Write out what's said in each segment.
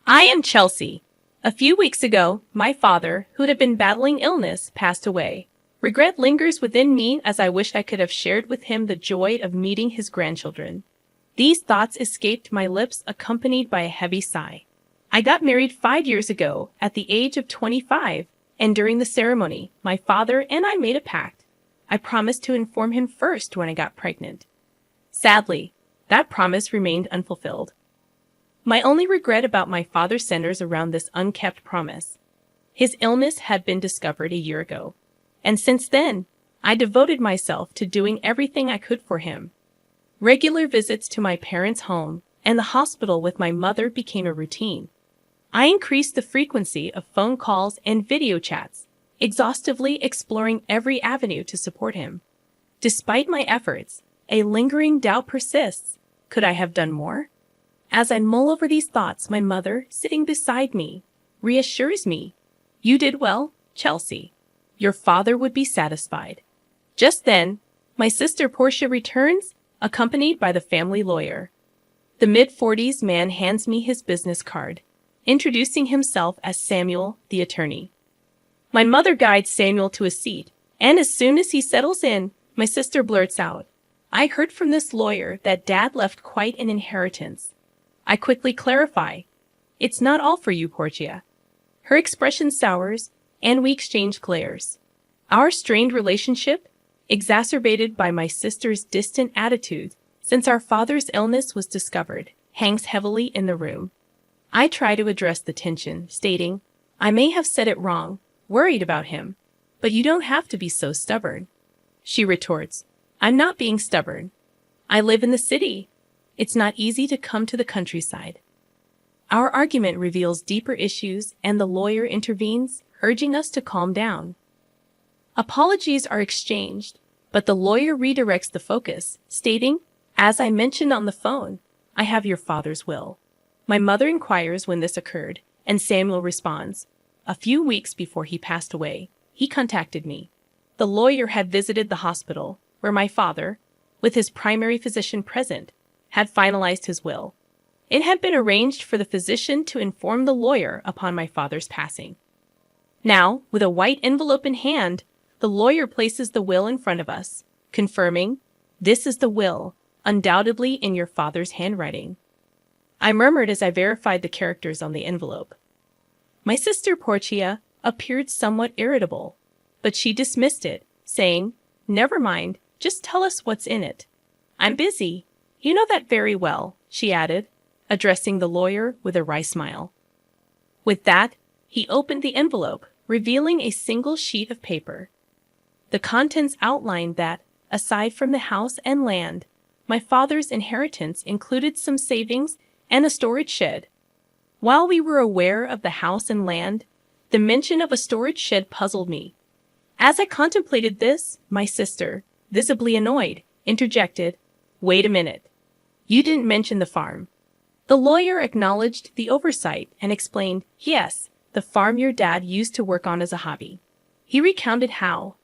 I am Chelsea. A few weeks ago, my father, who had been battling illness, passed away. Regret lingers within me as I wish I could have shared with him the joy of meeting his grandchildren. These thoughts escaped my lips accompanied by a heavy sigh. I got married 5 years ago at the age of 25, and during the ceremony, my father and I made a pact. I promised to inform him first when I got pregnant. Sadly, that promise remained unfulfilled. My only regret about my father centers around this unkept promise. His illness had been discovered a year ago, and since then, I devoted myself to doing everything I could for him. Regular visits to my parents' home and the hospital with my mother became a routine. I increased the frequency of phone calls and video chats, exhaustively exploring every avenue to support him. Despite my efforts, a lingering doubt persists. Could I have done more? As I mull over these thoughts, my mother, sitting beside me, reassures me. You did well, Chelsea. Your father would be satisfied. Just then, my sister Portia returns, accompanied by the family lawyer. The mid-40s man hands me his business card, introducing himself as Samuel, the attorney. My mother guides Samuel to a seat, and as soon as he settles in, my sister blurts out, I heard from this lawyer that Dad left quite an inheritance. I quickly clarify, it's not all for you, Portia. Her expression sours, and we exchange glares. Our strained relationship, exacerbated by my sister's distant attitude since our father's illness was discovered, hangs heavily in the room. I try to address the tension, stating, I may have said it wrong, worried about him, but you don't have to be so stubborn. She retorts, I'm not being stubborn. I live in the city. It's not easy to come to the countryside. Our argument reveals deeper issues and the lawyer intervenes, urging us to calm down. Apologies are exchanged, but the lawyer redirects the focus, stating, as I mentioned on the phone, I have your father's will. My mother inquires when this occurred, and Samuel responds, a few weeks before he passed away, he contacted me. The lawyer had visited the hospital, where my father, with his primary physician present, had finalized his will. It had been arranged for the physician to inform the lawyer upon my father's passing. Now, with a white envelope in hand, the lawyer places the will in front of us, confirming, this is the will, undoubtedly in your father's handwriting. I murmured as I verified the characters on the envelope. My sister Portia appeared somewhat irritable, but she dismissed it, saying, never mind, just tell us what's in it. I'm busy. You know that very well, she added, addressing the lawyer with a wry smile. With that, he opened the envelope, revealing a single sheet of paper. The contents outlined that, aside from the house and land, my father's inheritance included some savings and a storage shed. While we were aware of the house and land, the mention of a storage shed puzzled me. As I contemplated this, my sister, visibly annoyed, interjected, wait a minute. You didn't mention the farm. The lawyer acknowledged the oversight and explained, yes, the farm your dad used to work on as a hobby. He recounted how,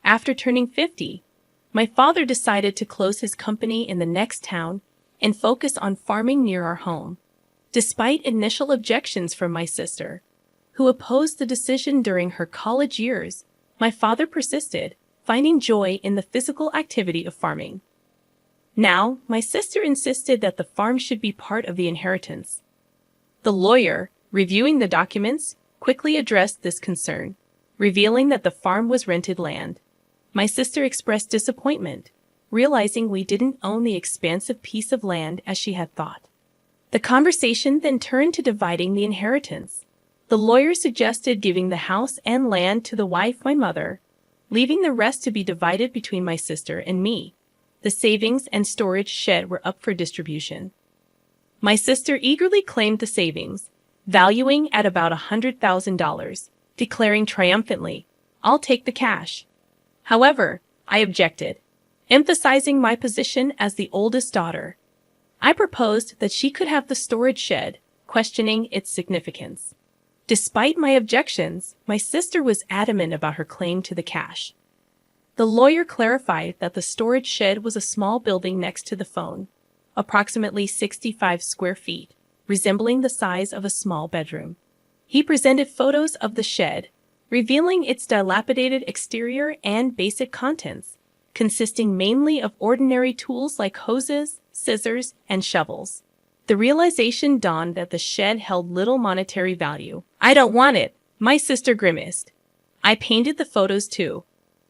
after turning 50, my father decided to close his company in the next town and focus on farming near our home. Despite initial objections from my sister, who opposed the decision during her college years, my father persisted, finding joy in the physical activity of farming. Now, my sister insisted that the farm should be part of the inheritance. The lawyer, reviewing the documents, quickly addressed this concern, revealing that the farm was rented land. My sister expressed disappointment, realizing we didn't own the expansive piece of land as she had thought. The conversation then turned to dividing the inheritance. The lawyer suggested giving the house and land to the wife, my mother, leaving the rest to be divided between my sister and me. The savings and storage shed were up for distribution. My sister eagerly claimed the savings, valuing at about $100,000, declaring triumphantly, I'll take the cash. However, I objected, emphasizing my position as the oldest daughter. I proposed that she could have the storage shed, questioning its significance. Despite my objections, my sister was adamant about her claim to the cash. The lawyer clarified that the storage shed was a small building next to the phone, approximately 65 square feet, resembling the size of a small bedroom. He presented photos of the shed, revealing its dilapidated exterior and basic contents, consisting mainly of ordinary tools like hoses, scissors, and shovels. The realization dawned that the shed held little monetary value. "I don't want it," my sister grimaced. I painted the photos too.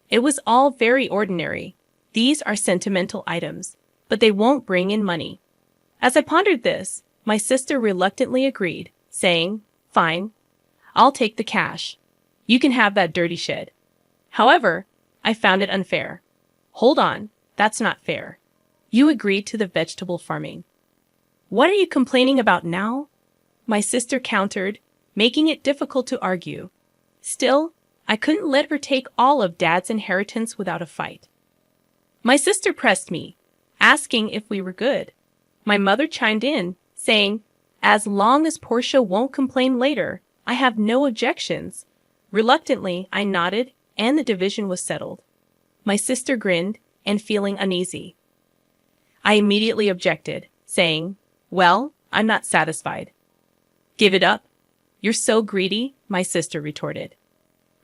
It was all very ordinary. These are sentimental items, but they won't bring in money. As I pondered this, my sister reluctantly agreed, saying, "Fine, I'll take the cash. You can have that dirty shed." However, I found it unfair. "Hold on, that's not fair. You agreed to the vegetable farming. What are you complaining about now?" My sister countered, making it difficult to argue. Still, I couldn't let her take all of Dad's inheritance without a fight. My sister pressed me, asking if we were good. My mother chimed in, saying, "As long as Portia won't complain later, I have no objections." Reluctantly, I nodded, and the division was settled. My sister grinned, and feeling uneasy. I immediately objected, saying, "Well, I'm not satisfied." "Give it up. You're so greedy," my sister retorted.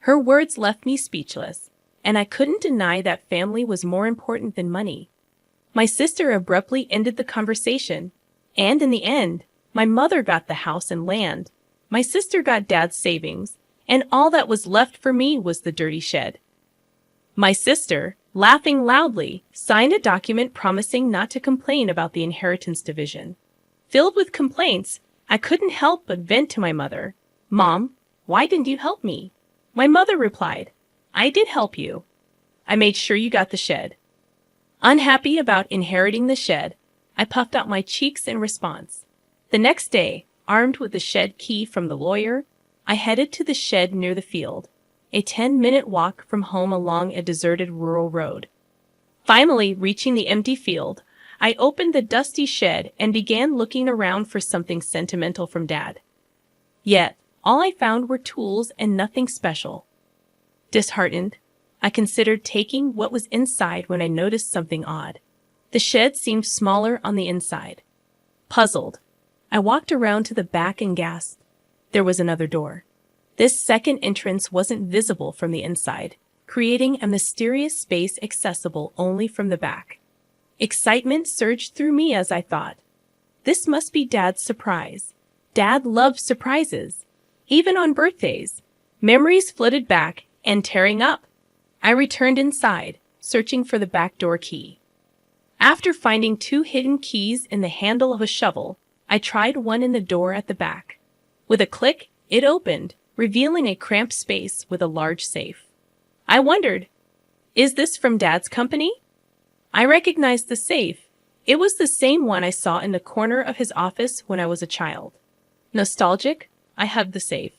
Her words left me speechless, and I couldn't deny that family was more important than money. My sister abruptly ended the conversation, and in the end, my mother got the house and land. My sister got Dad's savings, and all that was left for me was the dirty shed. My sister, laughing loudly, signed a document promising not to complain about the inheritance division. Filled with complaints, I couldn't help but vent to my mother. "Mom, why didn't you help me?" My mother replied, "I did help you. I made sure you got the shed." Unhappy about inheriting the shed, I puffed out my cheeks in response. The next day, armed with the shed key from the lawyer, I headed to the shed near the field, a 10-minute walk from home along a deserted rural road. Finally, reaching the empty field, I opened the dusty shed and began looking around for something sentimental from Dad. Yet, all I found were tools and nothing special. Disheartened, I considered taking what was inside when I noticed something odd. The shed seemed smaller on the inside. Puzzled, I walked around to the back and gasped. There was another door. This second entrance wasn't visible from the inside, creating a mysterious space accessible only from the back. Excitement surged through me as I thought, "This must be Dad's surprise." Dad loved surprises, even on birthdays. Memories flooded back and tearing up. I returned inside, searching for the back door key. After finding 2 hidden keys in the handle of a shovel, I tried one in the door at the back. With a click, it opened, revealing a cramped space with a large safe. I wondered, is this from Dad's company? I recognized the safe. It was the same one I saw in the corner of his office when I was a child. Nostalgic, I hugged the safe.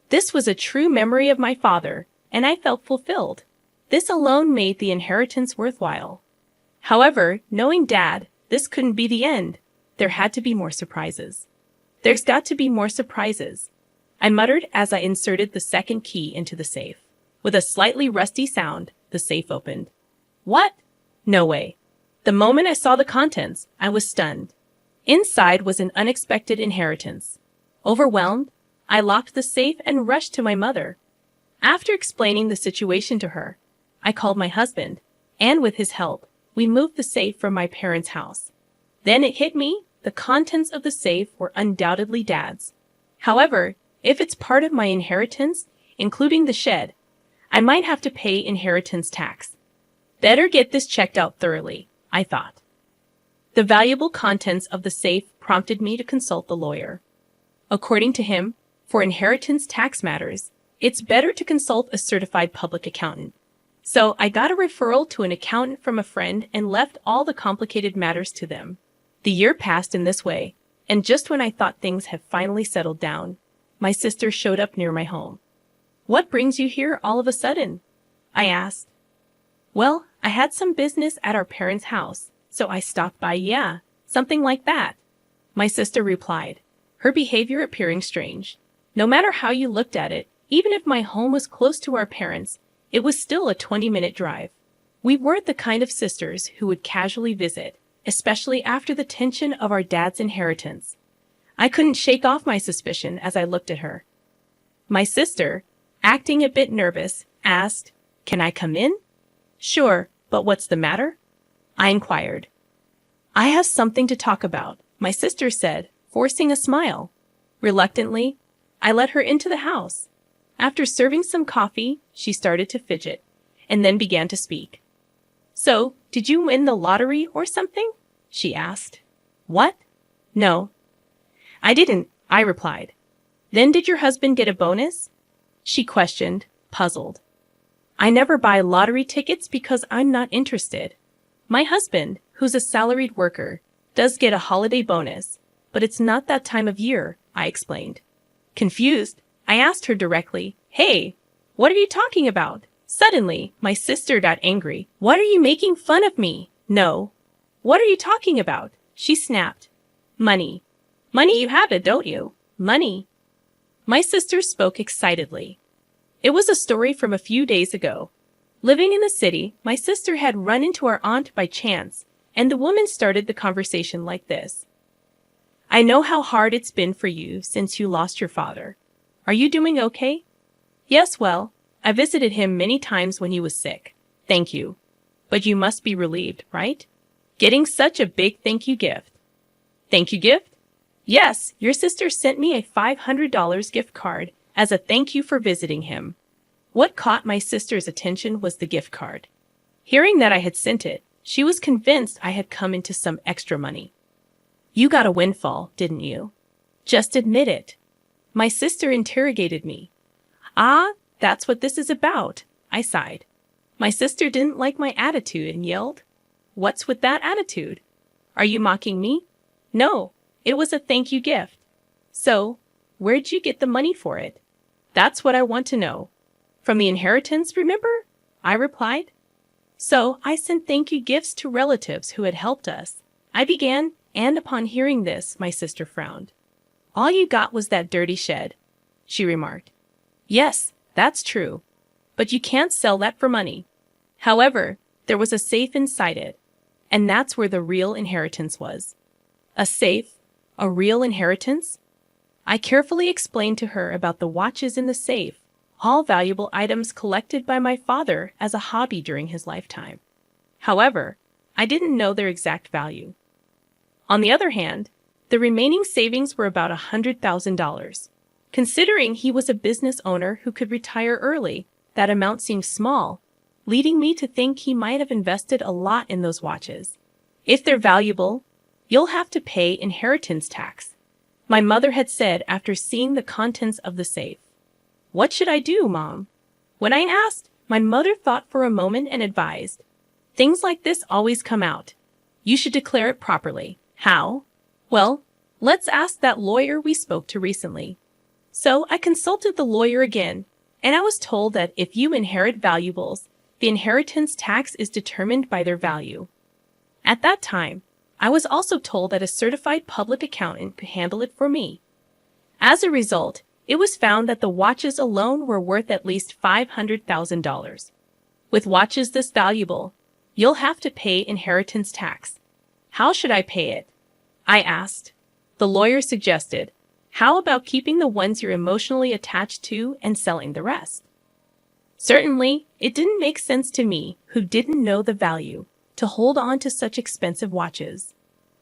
This was a true memory of my father, and I felt fulfilled. This alone made the inheritance worthwhile. However, knowing Dad, this couldn't be the end. There had to be more surprises. "There's got to be more surprises," I muttered as I inserted the second key into the safe. With a slightly rusty sound, the safe opened. What? No way. The moment I saw the contents, I was stunned. Inside was an unexpected inheritance. Overwhelmed, I locked the safe and rushed to my mother. After explaining the situation to her, I called my husband, and with his help, we moved the safe from my parents' house. Then it hit me, the contents of the safe were undoubtedly Dad's. However, if it's part of my inheritance, including the shed, I might have to pay inheritance tax. Better get this checked out thoroughly, I thought. The valuable contents of the safe prompted me to consult the lawyer. According to him, for inheritance tax matters, it's better to consult a certified public accountant. So I got a referral to an accountant from a friend and left all the complicated matters to them. The year passed in this way, and just when I thought things had finally settled down, my sister showed up near my home. "What brings you here all of a sudden?" I asked. "Well, I had some business at our parents' house, so I stopped by, yeah, something like that," my sister replied, her behavior appearing strange. No matter how you looked at it, even if my home was close to our parents', it was still a 20-minute drive. We weren't the kind of sisters who would casually visit, especially after the tension of our dad's inheritance. I couldn't shake off my suspicion as I looked at her. My sister, acting a bit nervous, asked, "Can I come in?" "Sure, but what's the matter?" I inquired. "I have something to talk about," my sister said, forcing a smile. Reluctantly, I let her into the house. After serving some coffee, she started to fidget, and then began to speak. "So, did you win the lottery or something?" she asked. "What? No. I didn't," I replied. "Then did your husband get a bonus?" she questioned, puzzled. "I never buy lottery tickets because I'm not interested. My husband, who's a salaried worker, does get a holiday bonus, but it's not that time of year," I explained. Confused, I asked her directly, "Hey, what are you talking about?" Suddenly, my sister got angry. "What are you making fun of me?" "No. What are you talking about?" she snapped. "Money. Money, you have it, don't you? Money." My sister spoke excitedly. It was a story from a few days ago. Living in the city, my sister had run into our aunt by chance, and the woman started the conversation like this. "I know how hard it's been for you since you lost your father. Are you doing okay?" "Yes, well, I visited him many times when he was sick. Thank you. But you must be relieved, right? Getting such a big thank you gift." "Thank you gift?" "Yes, your sister sent me a $500 gift card as a thank you for visiting him." What caught my sister's attention was the gift card. Hearing that I had sent it, she was convinced I had come into some extra money. "You got a windfall, didn't you? Just admit it." My sister interrogated me. "Ah, that's what this is about," I sighed. My sister didn't like my attitude and yelled, "What's with that attitude? Are you mocking me?" "No, it was a thank you gift." "So, where'd you get the money for it?" "That's what I want to know." "From the inheritance, remember?" I replied. "So I sent thank you gifts to relatives who had helped us," I began, and upon hearing this, my sister frowned. "All you got was that dirty shed," she remarked. "Yes, that's true. But you can't sell that for money." However, there was a safe inside it, and that's where the real inheritance was. A safe? A real inheritance? I carefully explained to her about the watches in the safe, all valuable items collected by my father as a hobby during his lifetime. However, I didn't know their exact value. On the other hand, the remaining savings were about $100,000. Considering he was a business owner who could retire early, that amount seemed small, leading me to think he might have invested a lot in those watches. "If they're valuable, you'll have to pay inheritance tax," my mother had said after seeing the contents of the safe. "What should I do, Mom?" When I asked, my mother thought for a moment and advised, "Things like this always come out. You should declare it properly." "How?" "Well, let's ask that lawyer we spoke to recently." So I consulted the lawyer again, and I was told that if you inherit valuables, the inheritance tax is determined by their value. At that time, I was also told that a certified public accountant could handle it for me. As a result, it was found that the watches alone were worth at least $500,000. With watches this valuable, you'll have to pay inheritance tax. How should I pay it? I asked. The lawyer suggested, how about keeping the ones you're emotionally attached to and selling the rest? Certainly, it didn't make sense to me, who didn't know the value, to hold on to such expensive watches.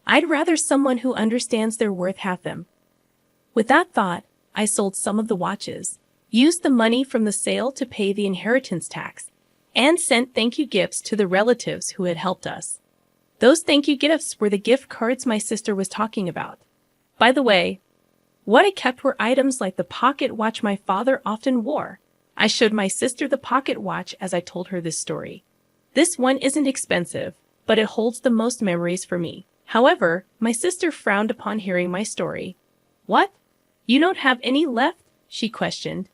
I'd rather someone who understands their worth have them. With that thought, I sold some of the watches, used the money from the sale to pay the inheritance tax, and sent thank you gifts to the relatives who had helped us. Those thank you gifts were the gift cards my sister was talking about. By the way, what I kept were items like the pocket watch my father often wore. I showed my sister the pocket watch as I told her this story. This one isn't expensive, but it holds the most memories for me. However, my sister frowned upon hearing my story. What? You don't have any left? She questioned.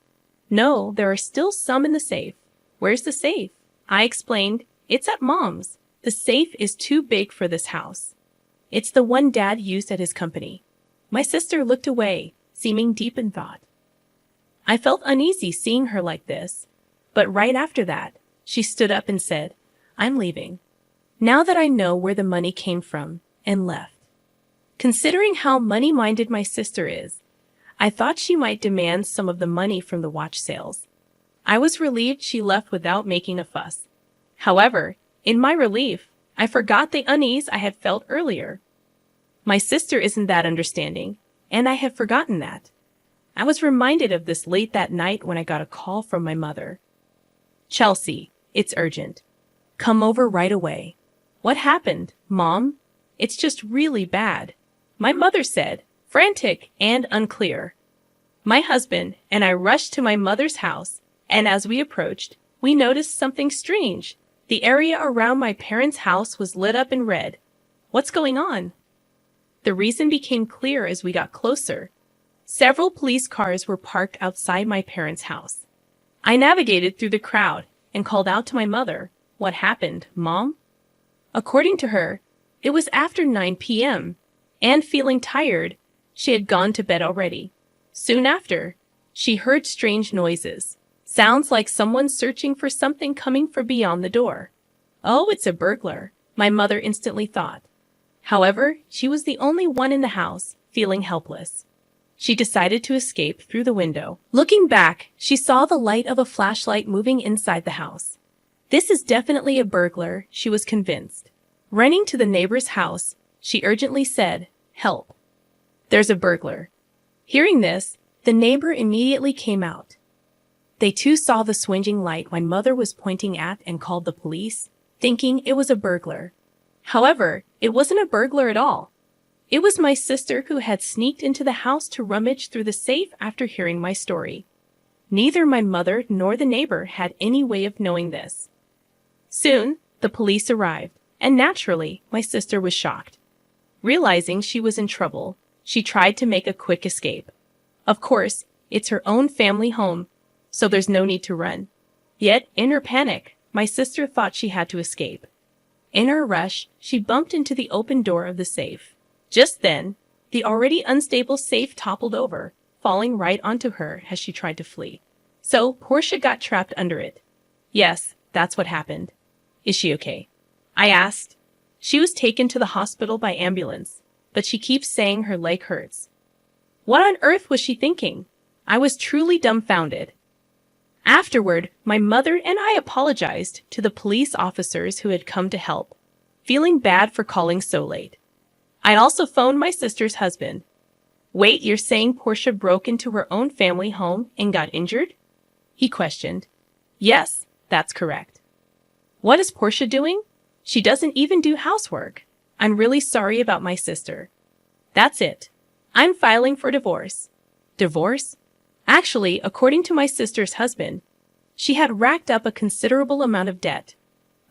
No, there are still some in the safe. Where's the safe? I explained. It's at Mom's. The safe is too big for this house. It's the one Dad used at his company. My sister looked away, seeming deep in thought. I felt uneasy seeing her like this, but right after that, she stood up and said, I'm leaving. Now that I know where the money came from, and left. Considering how money-minded my sister is, I thought she might demand some of the money from the watch sales. I was relieved she left without making a fuss. However, in my relief, I forgot the unease I had felt earlier. My sister isn't that understanding, and I had forgotten that. I was reminded of this late that night when I got a call from my mother. "Chelsea, it's urgent. Come over right away." "What happened, Mom?" "It's just really bad," my mother said, frantic and unclear. My husband and I rushed to my mother's house, and as we approached, we noticed something strange. The area around my parents' house was lit up in red. "What's going on?" The reason became clear as we got closer. Several police cars were parked outside my parents' house. I navigated through the crowd and called out to my mother. "What happened, Mom?" According to her, it was after 9 p.m., and feeling tired, she had gone to bed already. Soon after, she heard strange noises. Sounds like someone searching for something coming from beyond the door. "Oh, it's a burglar," my mother instantly thought. However, she was the only one in the house, feeling helpless. She decided to escape through the window. Looking back, she saw the light of a flashlight moving inside the house. This is definitely a burglar, she was convinced. Running to the neighbor's house, she urgently said, "Help. There's a burglar." Hearing this, the neighbor immediately came out. They too saw the swinging light my mother was pointing at and called the police, thinking it was a burglar. However, it wasn't a burglar at all. It was my sister who had sneaked into the house to rummage through the safe after hearing my story. Neither my mother nor the neighbor had any way of knowing this. Soon, the police arrived, and naturally, my sister was shocked. Realizing she was in trouble, she tried to make a quick escape. Of course, it's her own family home, so there's no need to run. Yet, in her panic, my sister thought she had to escape. In her rush, she bumped into the open door of the safe. Just then, the already unstable safe toppled over, falling right onto her as she tried to flee. So, Portia got trapped under it. Yes, that's what happened. "Is she okay?" I asked. "She was taken to the hospital by ambulance, but she keeps saying her leg hurts." What on earth was she thinking? I was truly dumbfounded. Afterward, my mother and I apologized to the police officers who had come to help, feeling bad for calling so late. I also phoned my sister's husband. "Wait, you're saying Portia broke into her own family home and got injured?" he questioned. "Yes, that's correct." "What is Portia doing? She doesn't even do housework. I'm really sorry about my sister." "That's it. I'm filing for divorce." "Divorce?" Actually, according to my sister's husband, she had racked up a considerable amount of debt.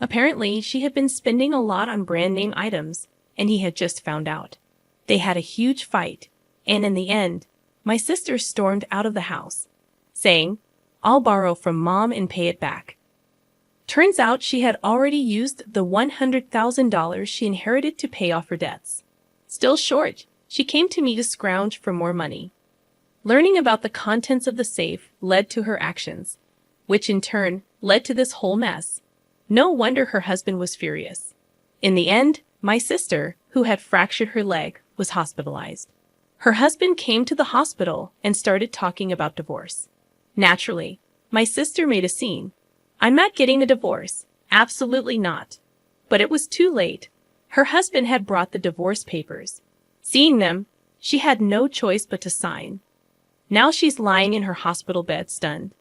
Apparently, she had been spending a lot on brand name items, and he had just found out. They had a huge fight, and in the end, my sister stormed out of the house, saying, "I'll borrow from Mom and pay it back." Turns out she had already used the $100,000 she inherited to pay off her debts. Still short, she came to me to scrounge for more money. Learning about the contents of the safe led to her actions, which in turn led to this whole mess. No wonder her husband was furious. In the end, my sister, who had fractured her leg, was hospitalized. Her husband came to the hospital and started talking about divorce. Naturally, my sister made a scene. "I'm not getting a divorce. Absolutely not." But it was too late. Her husband had brought the divorce papers. Seeing them, she had no choice but to sign. Now she's lying in her hospital bed stunned.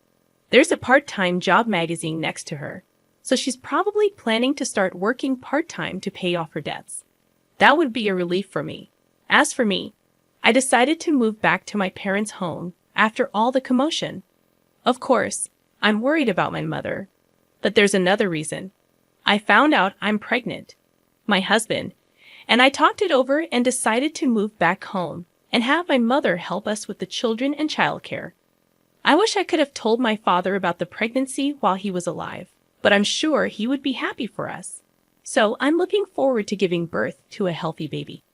There's a part-time job magazine next to her, so she's probably planning to start working part-time to pay off her debts. That would be a relief for me. As for me, I decided to move back to my parents' home after all the commotion. Of course, I'm worried about my mother. But there's another reason. I found out I'm pregnant. My husband and I talked it over and decided to move back home and have my mother help us with the children and childcare. I wish I could have told my father about the pregnancy while he was alive, but I'm sure he would be happy for us. So I'm looking forward to giving birth to a healthy baby.